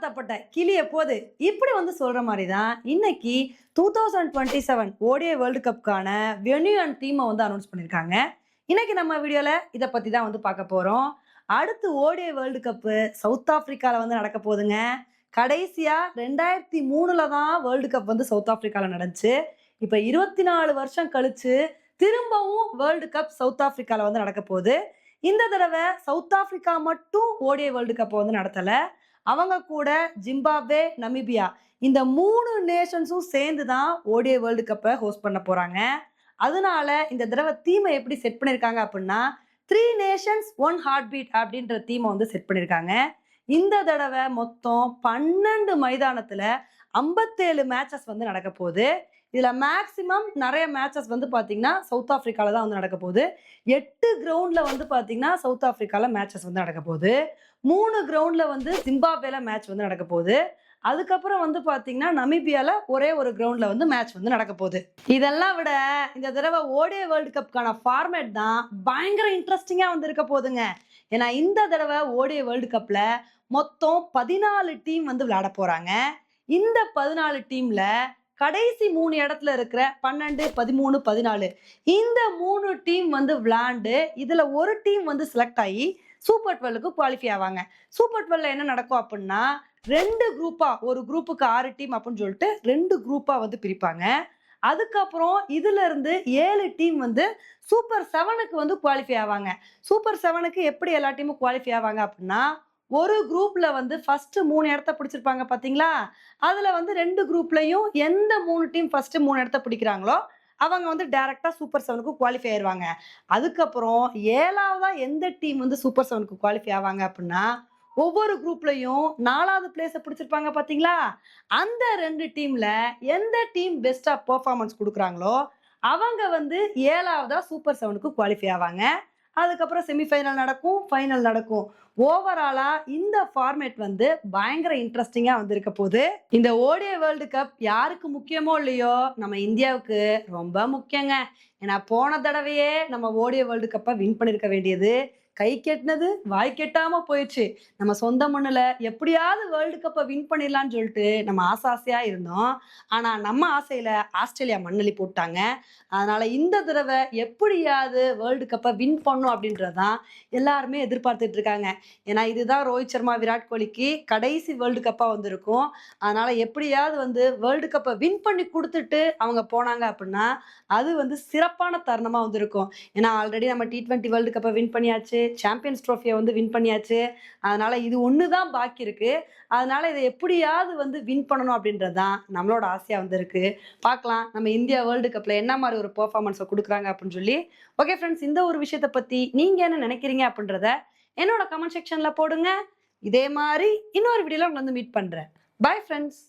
வார்த்தைப்பட்ட கிளிய போது இப்படி சொல்ற மாதிரி தான் இன்னைக்கு 2027 ஓடிஐ வேர்ல்டு கப்கான வென்யூ அண்ட் டீமை அனௌன்ஸ் பண்ணியிருக்காங்க. இன்னைக்கு நம்ம வீடியோல இதை பத்தி தான் பார்க்க போறோம். அடுத்து ஓடிஐ வேர்ல்டு கப் சவுத் ஆப்பிரிக்கால நடக்க போகுதுங்க. கடைசியா 2003ல தான் வேர்ல்டு கப் சவுத் ஆப்பிரிக்கால நடந்துச்சு. இப்ப 24 வருஷம் கழிச்சு திரும்பவும் வேர்ல்டு கப் சவுத் ஆப்பிரிக்கால நடக்க போகுது. இந்த தடவை சவுத் ஆப்பிரிக்கா மட்டும் ஓடிஐ வேர்ல்டு கப் நடத்தல. அவங்க கூட ஜிம்பாப்வே, நமீபியா இந்த 3 நேஷன்ஸும் சேர்ந்து தான் ஓடிஐ வேர்ல்டு கப்பை ஹோஸ்ட் பண்ண போறாங்க. அதனால இந்த தடவை தீமை எப்படி செட் பண்ணிருக்காங்க அப்படின்னா 3 நேஷன்ஸ் 1 ஹார்ட் பீட் அப்படின்ற தீமை செட் பண்ணிருக்காங்க. இந்த தடவை மொத்தம் 12 மைதானத்துல 57 மேட்சஸ் நடக்க போகுது. இதுல மேக்சிமம் நிறைய மேட்சஸ் பாத்தீங்கன்னா சவுத் ஆப்பிரிக்கால தான் நடக்க போகுது. 8 கிரவுண்ட்ல பாத்தீங்கன்னா சவுத் ஆப்பிரிக்கால மேட்சஸ் நடக்க போகுது. 3 கிரவுண்ட்ல ஜிம்பாப்வேல மேட்ச் நடக்க போகுது. அதுக்கப்புறம் பாத்தீங்கன்னா நமீபியால ஒரே ஒரு கிரவுண்ட்ல மேட்ச் நடக்க போகுது. இதெல்லாம் விட இந்த தடவை ஓடிஐ வேர்ல்டு கப்கான ஃபார்மேட் தான் பயங்கர இன்ட்ரெஸ்டிங்கா இருக்க போகுதுங்க. ஏன்னா இந்த தடவை ஓடிஐ வேர்ல்டு கப்ல மொத்தம் 14 டீம் விளையாட போறாங்க. இந்த 14 டீம்ல கடைசி 3 இடத்துல இருக்கிற 12, 13, 14 இந்த 3 டீம் விளையாண்டு இதுல ஒரு டீம் செலக்ட் ஆகி சூப்பர் 12க்கு குவாலிஃபை ஆவாங்க. சூப்பர் 12ல என்ன நடக்கும் அப்படின்னா 2 குரூப்பா, ஒரு குரூப்புக்கு 6 டீம் அப்படின்னு சொல்லிட்டு 2 குரூப்பா பிரிப்பாங்க. அதுக்கப்புறம் இதுல இருந்து 7 டீம் சூப்பர் 7க்கு குவாலிஃபை ஆவாங்க. சூப்பர் 7க்கு எப்படி எல்லா டீமும் குவாலிஃபை ஆவாங்க அப்படின்னா ஒரு குரூப்ல ஃபர்ஸ்ட் 3 இடத்த பிடிச்சிருப்பாங்க பாத்தீங்களா, அதுல 2 குரூப்லயும் எந்த 3 டீம் ஃபர்ஸ்ட் 3 இடத்த பிடிக்கிறாங்களோ அவங்க டைரக்டா சூப்பர் 7க்கு குவாலிஃபை ஆயிருவாங்க. அதுக்கப்புறம் 7ஆவதா எந்த டீம் சூப்பர் 7க்கு குவாலிஃபை ஆவாங்க அப்படின்னா ஒவ்வொரு குரூப்லயும் 4வது பிளேஸ பிடிச்சிருப்பாங்க பாத்தீங்களா, அந்த 2 டீம்ல எந்த டீம் பெஸ்டா பெர்ஃபார்மன்ஸ் கொடுக்குறாங்களோ அவங்க 7ஆவதா சூப்பர் 7க்கு குவாலிஃபை ஆவாங்க. அதுக்கப்புறம் செமிஃபைனல் நடக்கும், ஃபைனல் நடக்கும். ஓவராலா இந்த ஃபார்மேட் பயங்கர இன்ட்ரெஸ்டிங்கா இருக்க போகுது. இந்த ஓடிஐ வேர்ல்டு கப் யாருக்கு முக்கியமோ இல்லையோ நம்ம இந்தியாவுக்கு ரொம்ப முக்கியங்க. ஏன்னா போன தடவையே நம்ம ஓடிஐ வேர்ல்டு கப்பை வின் பண்ணிருக்க வேண்டியது கை கெட்டினது வாய் கெட்டாம போயிடுச்சு. நம்ம சொந்த மண்ணுல எப்படியாவது வேர்ல்டு கப்பை வின் பண்ணிடலாம்னு சொல்லிட்டு நம்ம ஆசையா இருந்தோம். ஆனா நம்ம ஆசையில ஆஸ்திரேலியா மண்ணலி போட்டாங்க. அதனால இந்த தடவை எப்படியாவது வேர்ல்டு கப்பை வின் பண்ணும் அப்படின்றதான் எல்லாருமே எதிர்பார்த்துட்டு இருக்காங்க. ஏன்னா இதுதான் ரோஹித் சர்மா, விராட் கோலிக்கு கடைசி வேர்ல்டு கப்பா இருக்கும். அதனால எப்படியாவது வேர்ல்டு கப்பை வின் பண்ணி கொடுத்துட்டு அவங்க போனாங்க அப்படின்னா அது சிறப்பான தருணமா இருக்கும். ஏன்னா ஆல்ரெடி நம்ம T20 வேர்ல்டு கப்பை வின் பண்ணியாச்சு, சாம்பியன்ஸ் ட்ரோஃபியை வின் பண்ணியாச்சு. அதனால இது ஒண்ணுதான் பாக்கி இருக்கு. அதனால இதை எப்படியாவது வின் பண்ணணும் அப்படின்றதுதான் நம்மளோட ஆசையா இருக்கு. பார்க்கலாம் நம்ம இந்தியா வேர்ல்டு கப்ல என்ன மாதிரி ஒரு பெர்ஃபார்மன்ஸை கொடுக்குறாங்க அப்படின்னு சொல்லி. ஓகே ஃப்ரெண்ட்ஸ், இந்த ஒரு விஷயத்தை பத்தி நீங்க என்ன நினைக்கிறீங்க அப்படின்றத என்னோட கமெண்ட் செக்ஷன்ல போடுங்க. இதே மாதிரி இன்னொரு வீடியோல மீட் பண்றேன். Bye friends.